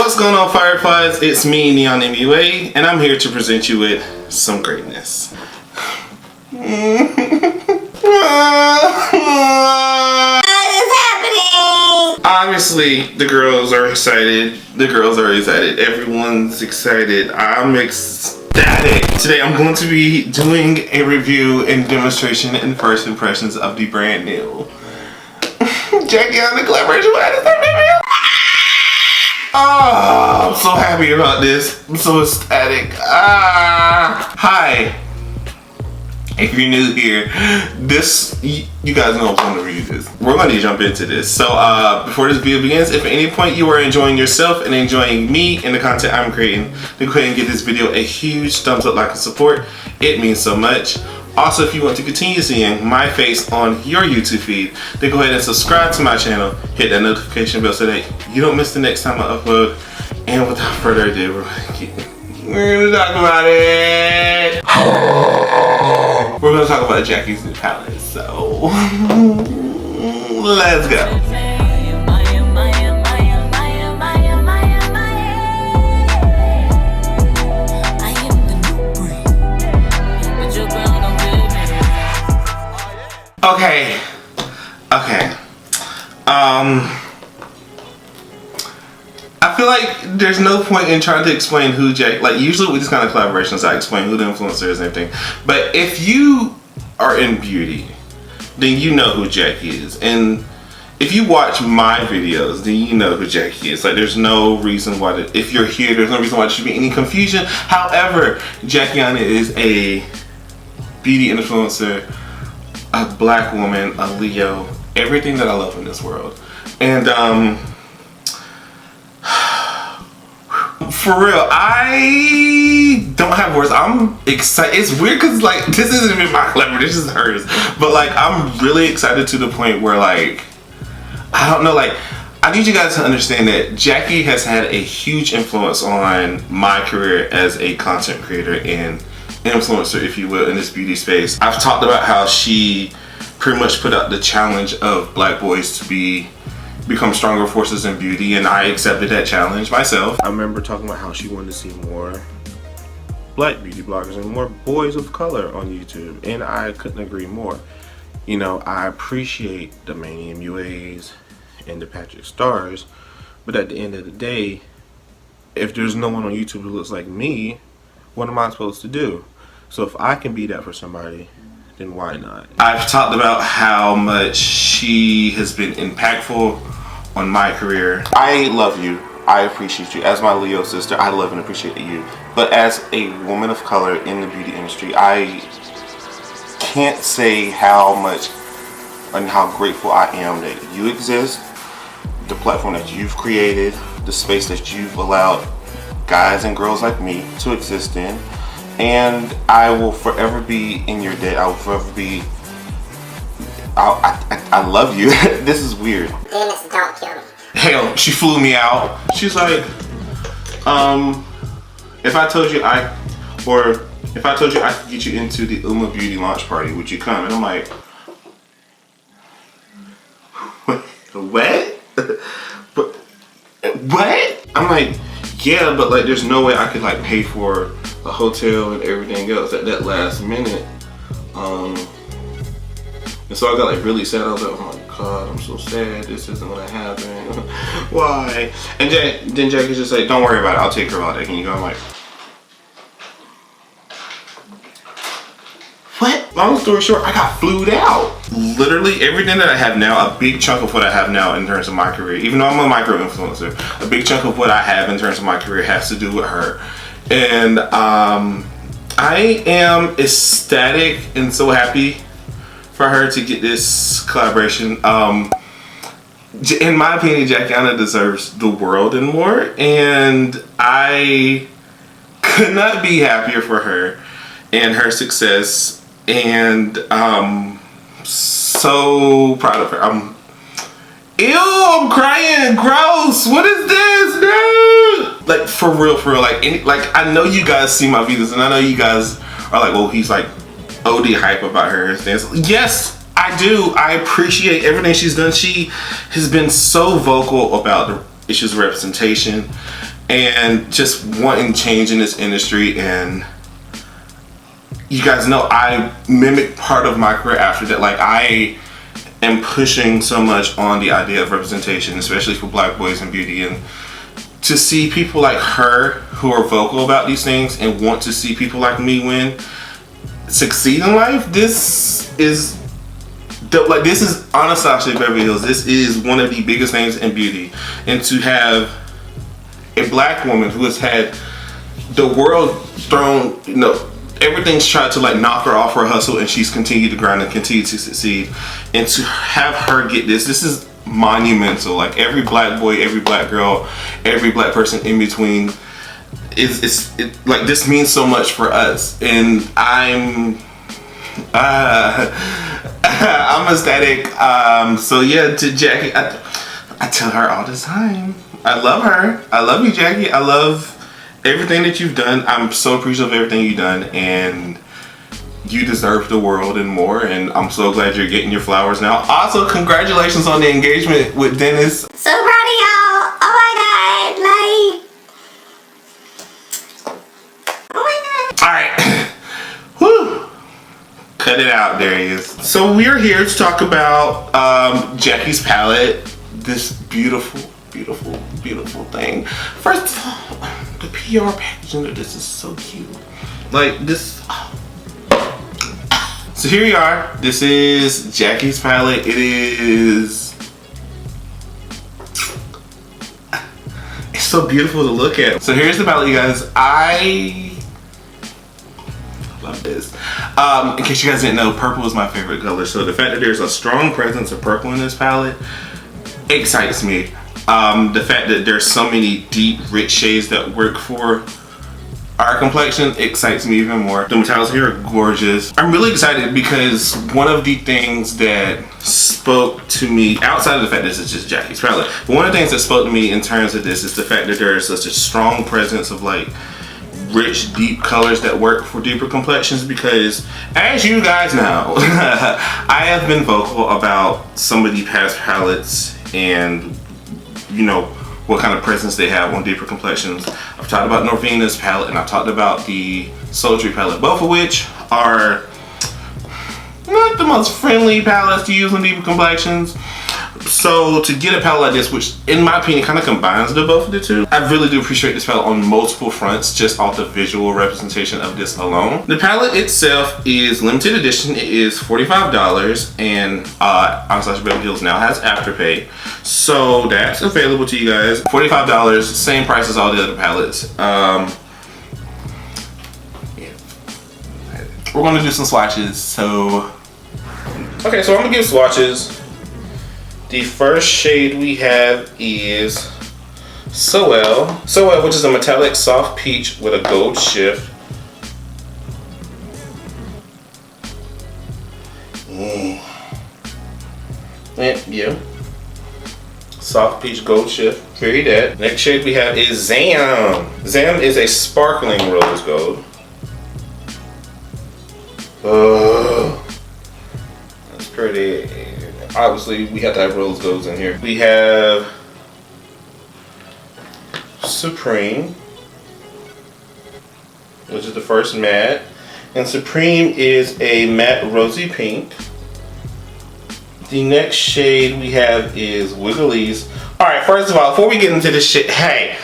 What's going on, Fireflies? It's me, Neon MUA, and I'm here to present you with some greatness. What is happening? Obviously, the girls are excited. Everyone's excited. I'm ecstatic. Today, I'm going to be doing a review and demonstration and first impressions of the brand new Jackie on the collaboration with Aina. Oh, I'm so happy about this. I'm so ecstatic. Hi. If you're new here, you guys know I'm going to review this. We're going to jump into this. So before this video begins, if at any point you are enjoying yourself and enjoying me and the content I'm creating, then go ahead and give this video a huge thumbs up, like, and support. It means so much. Also, if you want to continue seeing my face on your YouTube feed, then go ahead and subscribe to my channel, hit that notification bell so that you don't miss the next time I upload. And without further ado, we're gonna talk about it. We're gonna talk about Jackie's new palette, so let's go. Okay. I feel like there's no point in trying to explain who like usually with these kind of collaborations I explain who the influencer is and everything. But if you are in beauty, then you know who Jackie is. And if you watch my videos, then you know who Jackie is. Like there's no reason why if you're here, there's no reason why there should be any confusion. However, Aina is a beauty influencer, a black woman, a Leo, everything that I love in this world. And for real, I don't have words. I'm excited. It's weird because like this isn't even my collaboration, this is hers. But like I'm really excited to the point where like I don't know, like I need you guys to understand that Jackie has had a huge influence on my career as a content creator and influencer, if you will, in this beauty space. I've talked about how she pretty much put out the challenge of black boys to become stronger forces in beauty, and I accepted that challenge myself. I remember talking about how she wanted to see more black beauty bloggers and more boys of color on YouTube, and I couldn't agree more. You know, I appreciate the Mania MUAs and the Patrick Stars, but at the end of the day, if there's no one on YouTube who looks like me, what am I supposed to do? So if I can be that for somebody, then why not? I've talked about how much she has been impactful on my career. I love you. I appreciate you. As my Leo sister, I love and appreciate you. But as a woman of color in the beauty industry, I can't say how much and how grateful I am that you exist, the platform that you've created, the space that you've allowed guys and girls like me to exist in, and I will forever be in your debt. I will forever be. I love you. This is weird. Dennis, don't kill me. Hell, she flew me out. She's like, if I told you I could get you into the Uma Beauty launch party, would you come? And I'm like, what? But what? I'm like, yeah, but like there's no way I could like pay for a hotel and everything else at that last minute. And so I got like really sad. I was like, oh my god, I'm so sad, this isn't gonna happen. Why? And then Jackie's just like, don't worry about it, I'll take her all day. Can you go? I'm like, what? Long story short, I got flued out. Literally everything that I have now, a big chunk of what I have now in terms of my career, even though I'm a micro influencer, a big chunk of what I have in terms of my career has to do with her. And I am ecstatic and so happy for her to get this collaboration. In my opinion, Aina deserves the world and more, and I could not be happier for her and her success, and I'm so proud of her. Ew, I'm crying, gross, what is this, dude? Like for real, like I know you guys see my videos and I know you guys are like, well, he's like OD hype about her and things. Yes, I do. I appreciate everything she's done. She has been so vocal about the issues of representation and just wanting change in this industry. And you guys know I mimicked part of my career after that. Like, I am pushing so much on the idea of representation, especially for black boys in beauty, and to see people like her who are vocal about these things and want to see people like me succeed in life. This is dope. Like, this is Anastasia Beverly Hills. This is one of the biggest names in beauty, and to have a black woman who has had the world thrown, you know, everything's tried to like knock her off her hustle, and she's continued to grind and continue to succeed, and to have her get this is monumental. Like, every black boy, every black girl, every black person in between is like, this means so much for us, and I'm ecstatic. So yeah, to Jackie, I tell her all the time, I love her. I love you, Jackie. I love everything that you've done. I'm so appreciative of everything you've done, and you deserve the world and more, and I'm so glad you're getting your flowers now. Also, congratulations on the engagement with Dennis. So proud of y'all. Oh my god, like, oh my god. Alright. Whew. Cut it out, Darius. So we're here to talk about Jackie's palette. This beautiful, beautiful, beautiful thing. First of all, the PR packaging of this is so cute. Like, this. So here we are. This is Jackie's palette. It is. It's so beautiful to look at. So here's the palette, you guys. I love this. In case you guys didn't know, purple is my favorite color. So the fact that there's a strong presence of purple in this palette excites me. The fact that there's so many deep, rich shades that work for our complexion excites me even more. The metallics here are gorgeous. I'm really excited because one of the things that spoke to me, outside of the fact that this is just Jackie's palette, but one of the things that spoke to me in terms of this is the fact that there is such a strong presence of like rich, deep colors that work for deeper complexions. Because as you guys know, I have been vocal about some of the past palettes and, you know, what kind of presence they have on deeper complexions. I've talked about Norvina's palette, and I've talked about the Sultry palette, both of which are not the most friendly palettes to use on deeper complexions. So to get a palette like this, which in my opinion kind of combines the both of the two, I really do appreciate this palette on multiple fronts, just off the visual representation of this alone. The palette itself is limited edition. It is $45, and Anastasia Beverly Hills now has Afterpay, so that's available to you guys. $45, same price as all the other palettes. Yeah. We're gonna do some swatches. So okay, so I'm gonna give swatches. The first shade we have is Soel, which is a metallic soft peach with a gold shift. Yeah. Soft peach, gold shift. Very dead. Next shade we have is Zam. Zam is a sparkling rose gold. Oh, that's pretty. Obviously, we have to have rose golds in here. We have Supreme, which is the first matte. And Supreme is a matte rosy pink. The next shade we have is Wiggley's. Alright, first of all, before we get into this shit, hey,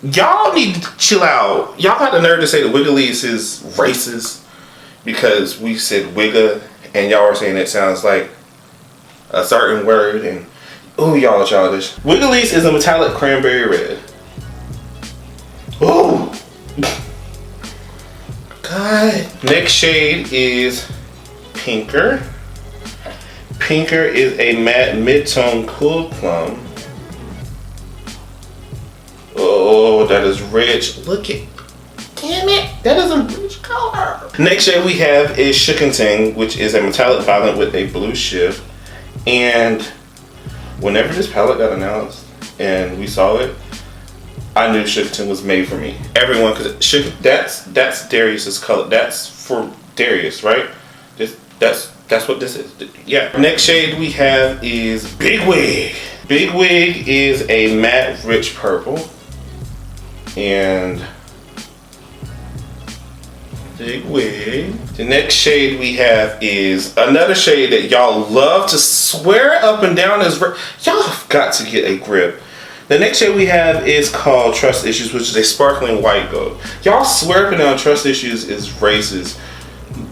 y'all need to chill out. Y'all got the nerve to say that Wiggley's is racist because we said wigga, and y'all are saying it sounds like a certain word, and ooh, y'all are childish. Wiggley's is a metallic cranberry red. Ooh. God. Next shade is Pinker. Pinker is a matte mid-tone cool plum. Oh, that is rich. Look at, damn it, that is a rich color. Next shade we have is Shookenting, which is a metallic violet with a blue shift. And whenever this palette got announced and we saw it, I knew Shookenting was made for me. Everyone, because that's Darius's color. That's for Darius, right? That's what this is. Yeah. Next shade we have is Big Wig. Big Wig is a matte rich purple. and big wig. The next shade we have is another shade that y'all love to swear up and down is y'all have got to get a grip. The next shade we have is called Trust Issues, which is a sparkling white gold. Y'all swear up and down Trust Issues is racist.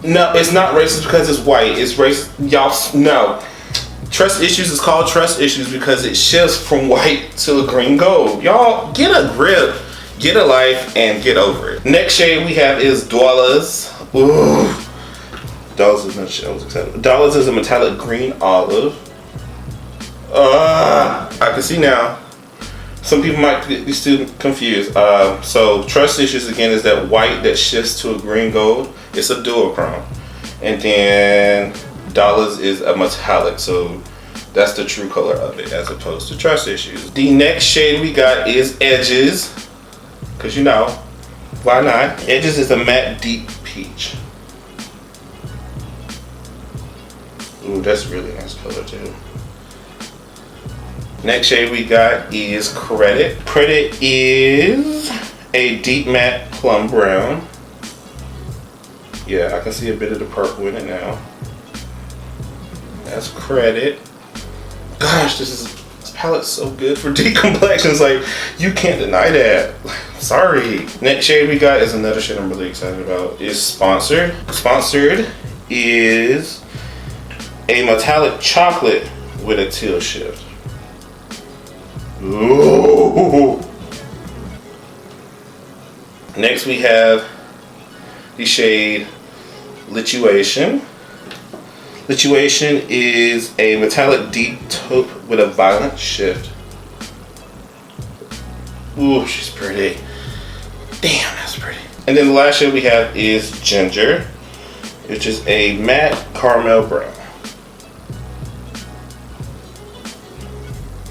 No, it's not racist because it's white. It's racist. Y'all, no. Trust Issues is called Trust Issues because it shifts from white to a green gold. Y'all, get a grip, get a life, and get over it. Next shade we have is Dollars. Ooh. Dollars is not shit. I was excited. Dollars is a metallic green olive. I can see now. Some people might get these two confused. So Trust Issues again is that white that shifts to a green gold. It's a duochrome. And then Dollars is a metallic, so that's the true color of it as opposed to Trust Issues. The next shade we got is Edges, because you know, why not? Edges is a matte deep peach. Ooh, that's really nice color too. Next shade we got is Credit. Credit is a deep matte plum brown. Yeah, I can see a bit of the purple in it now. That's Credit. Gosh, this palette's so good for deep complexions. Like, you can't deny that. Sorry. Next shade we got is another shade I'm really excited about. Is Sponsored. Sponsored is a metallic chocolate with a teal shift. Ooh. Next we have the shade Lituation. Lituation is a metallic deep taupe with a violent shift. Ooh, she's pretty. Damn, that's pretty. And then the last shade we have is Ginger, which is a matte caramel brown.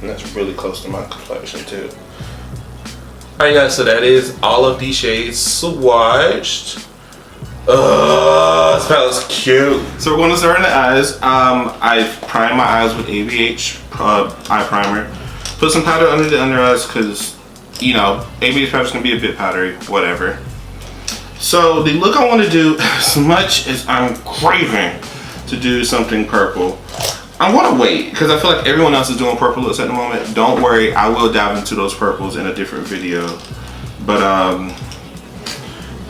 And that's really close to my complexion too. Alright guys, so that is all of these shades swatched. This palette's cute. So we're going to start in the eyes. I've primed my eyes with ABH eye primer. Put some powder under the under eyes because, you know, ABH powder's going to be a bit powdery, whatever. So the look I want to do, as much as I'm craving to do something purple, I want to wait because I feel like everyone else is doing purple looks at the moment. Don't worry, I will dive into those purples in a different video. But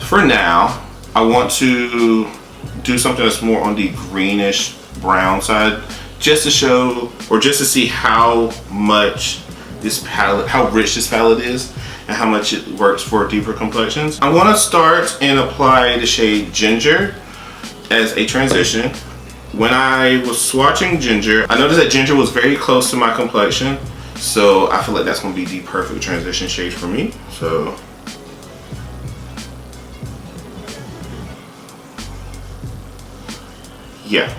for now, I want to do something that's more on the greenish brown side, just to show, or just to see how much this palette, how rich this palette is, and how much it works for deeper complexions. I want to start and apply the shade Ginger as a transition. When I was swatching Ginger, I noticed that Ginger was very close to my complexion, so I feel like that's going to be the perfect transition shade for me. So yeah,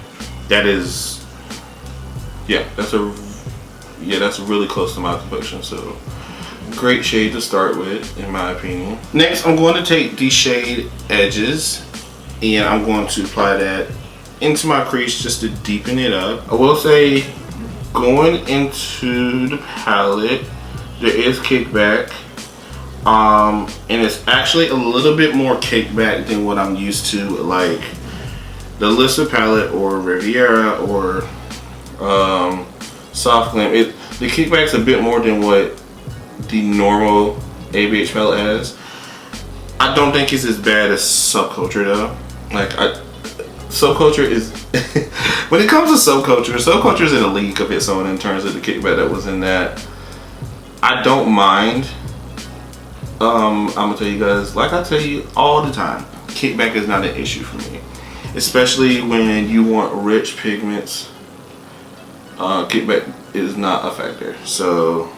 that's really close to my complexion, so great shade to start with in my opinion. Next, I'm going to take the shade Edges and I'm going to apply that into my crease just to deepen it up. I will say, going into the palette, there is kickback, and it's actually a little bit more kickback than what I'm used to, like the Lissa palette or Riviera or Soft Glam. The kickback's a bit more than what the normal ABH palette has. I don't think it's as bad as Subculture though. Like, Subculture is when it comes to Subculture is in a league of its own in terms of the kickback that was in that. I don't mind. I'm gonna tell you guys, like I tell you all the time, kickback is not an issue for me, especially when you want rich pigments. Kickback is not a factor. So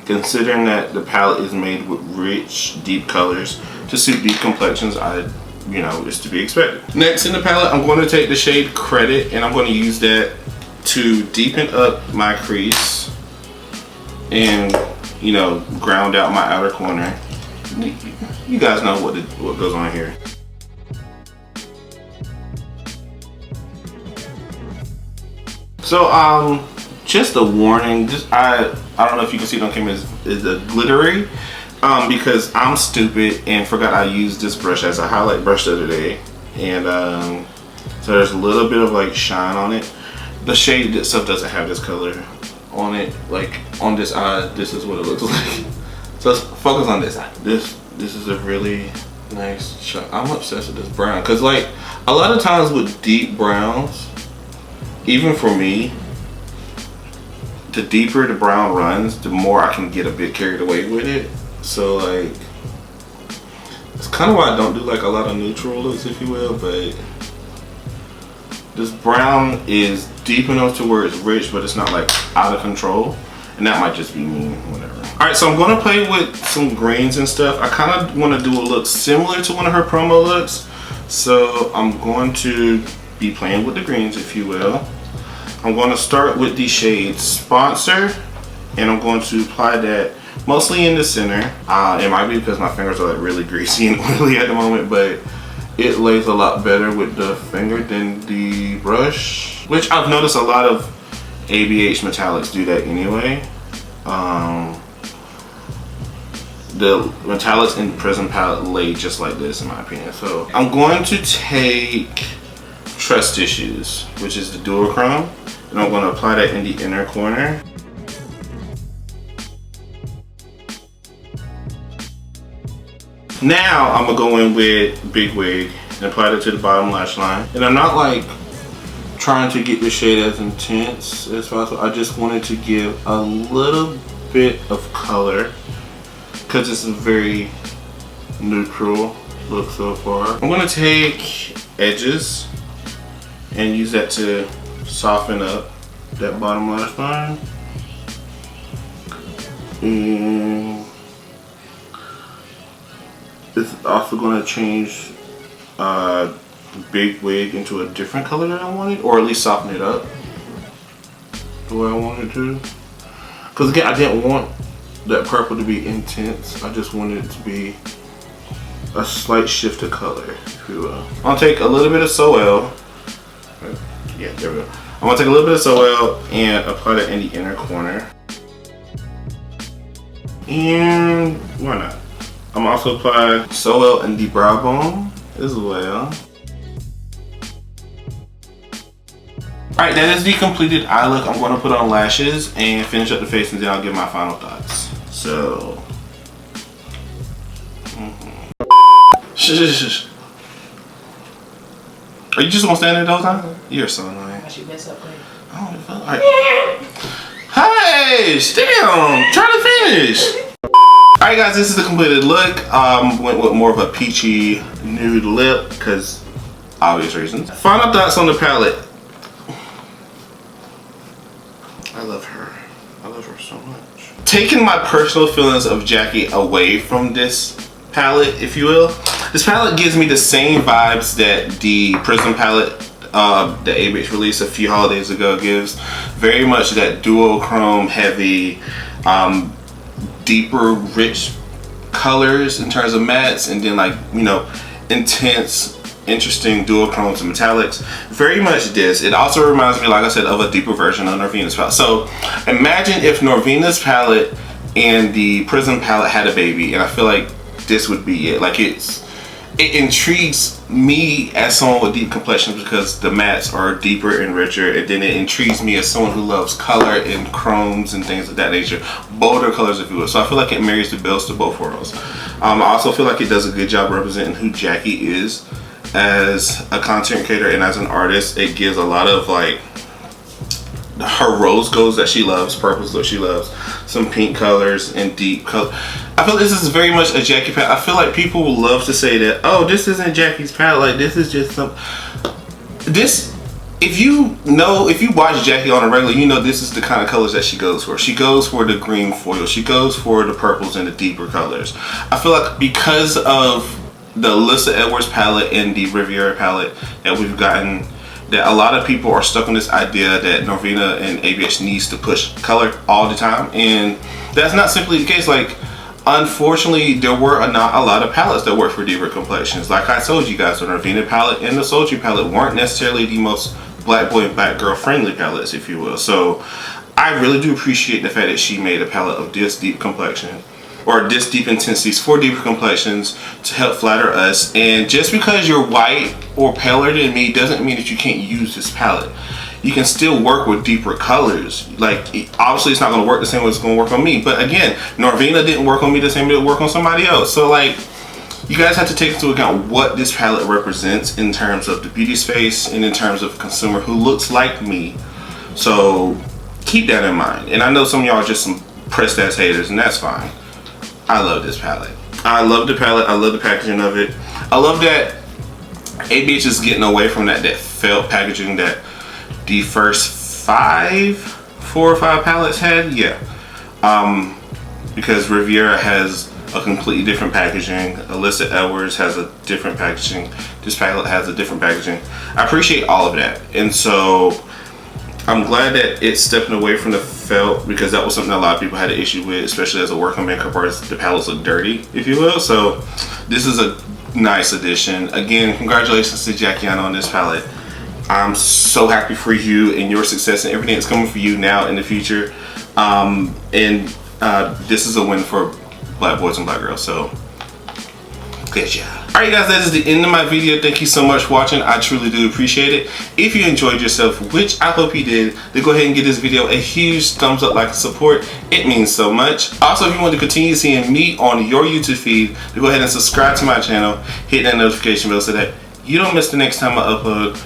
considering that the palette is made with rich deep colors to suit deep complexions, it's to be expected. Next in the palette, I'm going to take the shade Credit and I'm going to use that to deepen up my crease and, ground out my outer corner. You guys know what goes on here. So just a warning, I don't know if you can see it on camera, is a glittery because I'm stupid and forgot I used this brush as a highlight brush the other day, and so there's a little bit of like shine on it. The shade itself doesn't have this color on it. Like on this eye, this is what it looks like. So let's focus on this eye. This is a really nice shot. I'm obsessed with this brown because like a lot of times with deep browns, even for me, the deeper the brown runs, the more I can get a bit carried away with it. So like, it's kind of why I don't do like a lot of neutral looks, if you will, but this brown is deep enough to where it's rich, but it's not like out of control. And that might just be me, whatever. All right, so I'm gonna play with some greens and stuff. I kind of want to do a look similar to one of her promo looks. So I'm going to be playing with the greens, if you will. I'm going to start with the shade Sponsor, and I'm going to apply that mostly in the center. It might be because my fingers are like really greasy and oily at the moment, but it lays a lot better with the finger than the brush, which I've noticed a lot of ABH metallics do that anyway. The metallics in Prism palette lay just like this in my opinion. So I'm going to take Trust Issues, which is the duochrome, and I'm going to apply that in the inner corner. Now I'm gonna go in with Big Wig and apply that to the bottom lash line. And I'm not like trying to get the shade as intense as possible. I just wanted to give a little bit of color because it's a very neutral look so far. I'm gonna take Edges and use that to soften up that bottom lash line. And it's also going to change Big Wig into a different color that I wanted, or at least soften it up the way I wanted to. Because again, I didn't want that purple to be intense. I just wanted it to be a slight shift of color, if you will. I'll take a little bit of Soel. Yeah, there we go. I'm going to take a little bit of Soel and apply that in the inner corner. And why not? I'm also applying Soel in the brow bone as well. Alright, that is the completed eye look. I'm going to put on lashes and finish up the face, and then I'll give my final thoughts. So, Shush. Are you just gonna stand there the whole time? You're so annoying. I should mess up later. Hey, stay down. Try to finish. Alright guys, this is the completed look. Went with more of a peachy nude lip because obvious reasons. Final thoughts on the palette. I love her. I love her so much. Taking my personal feelings of Jackie away from this palette, if you will, this palette gives me the same vibes that the Prism palette the ABH released a few holidays ago gives. Very much that duochrome heavy, deeper, rich colors in terms of mattes, and then like, you know, intense, interesting duochromes and metallics. Very much this. It also reminds me, like I said, of a deeper version of Norvina's palette. So imagine if Norvina's palette and the Prism palette had a baby, and I feel like this would be it. Like it intrigues me as someone with deep complexions because the mattes are deeper and richer, and then it intrigues me as someone who loves color and chromes and things of that nature, bolder colors, if you will. So I feel like it marries the bells to both worlds. I also feel like it does a good job representing who Jackie is as a content creator and as an artist. It gives a lot of like her rose golds that she loves, purples that she loves, some pink colors and deep color. I feel this is very much a Jackie palette. I feel like people will love to say that, oh, this isn't Jackie's palette, like this is just some, this, if you watch Jackie on a regular, you know this is the kind of colors that she goes for. She goes for the green foil, she goes for the purples and the deeper colors. I feel like because of the Alyssa Edwards palette and the Riviera palette that we've gotten, that a lot of people are stuck on this idea that Norvina and ABH needs to push color all the time, and that's not simply the case. Like, unfortunately, there were not a lot of palettes that work for deeper complexions. Like I told you guys, the Norvina palette and the Sultry palette weren't necessarily the most black boy and black girl friendly palettes, if you will. So I really do appreciate the fact that she made a palette of this deep complexion. or this deep intensities for deeper complexions to help flatter us. And just because you're white or paler than me doesn't mean that you can't use this palette. You can still work with deeper colors. Like, obviously it's not gonna work the same way it's gonna work on me. But again, Norvina didn't work on me the same way it would work on somebody else. So like, you guys have to take into account what this palette represents in terms of the beauty space and in terms of a consumer who looks like me. So keep that in mind. And I know some of y'all are just some pressed ass haters, and that's fine. I love this palette. I love the palette. I love the packaging of it. I love that ABH is getting away from that felt packaging that the first 4 or 5 palettes had. Yeah. Because Riviera has a completely different packaging. Alyssa Edwards has a different packaging. This palette has a different packaging. I appreciate all of that. And so I'm glad that it's stepping away from the felt, because that was something that a lot of people had an issue with, especially as a working makeup artist. The palettes look dirty, if you will. So this is a nice addition. Again, congratulations to Jackiana on this palette. I'm so happy for you and your success and everything that's coming for you now in the future. This is a win for Black boys and Black girls, so good job. Alright guys, that is the end of my video. Thank you so much for watching. I truly do appreciate it. If you enjoyed yourself, which I hope you did, then go ahead and give this video a huge thumbs up, like, and support. It means so much. Also, if you want to continue seeing me on your YouTube feed, then go ahead and subscribe to my channel. Hit that notification bell so that you don't miss the next time I upload.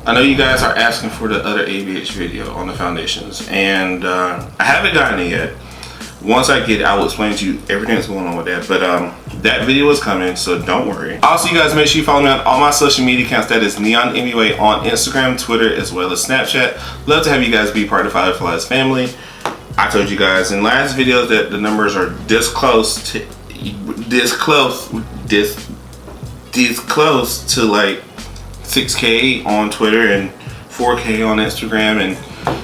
I know you guys are asking for the other ABH video on the foundations, and I haven't gotten it yet. Once I get it, I will explain to you everything that's going on with that. But that video is coming, so don't worry. Also, you guys make sure you follow me on all my social media accounts. That is Neon MUA on Instagram, Twitter, as well as Snapchat. Love to have you guys be part of Firefly's family. I told you guys in last video that the numbers are this close to like 6K on Twitter and 4K on Instagram and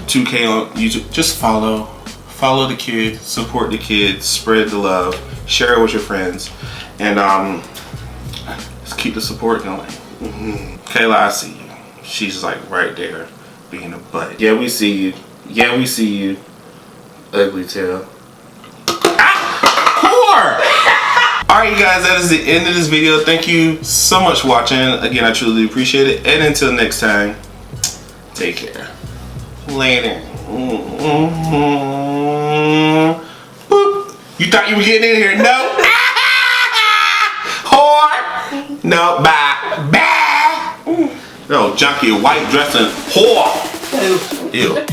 2K on YouTube. Just follow the kids, support the kids, spread the love, share it with your friends, and let's keep the support going. Kayla, I see you. She's like right there being a butt. Yeah, we see you. Yeah, we see you. Ugly tail. Whore! Alright you guys, that is the end of this video. Thank you so much for watching. Again, I truly appreciate it. And until next time, take care. Later. Boop. You thought you were getting in here? No. Whore. No. Bye. Bye. No, junkie, white dressing whore. Ew.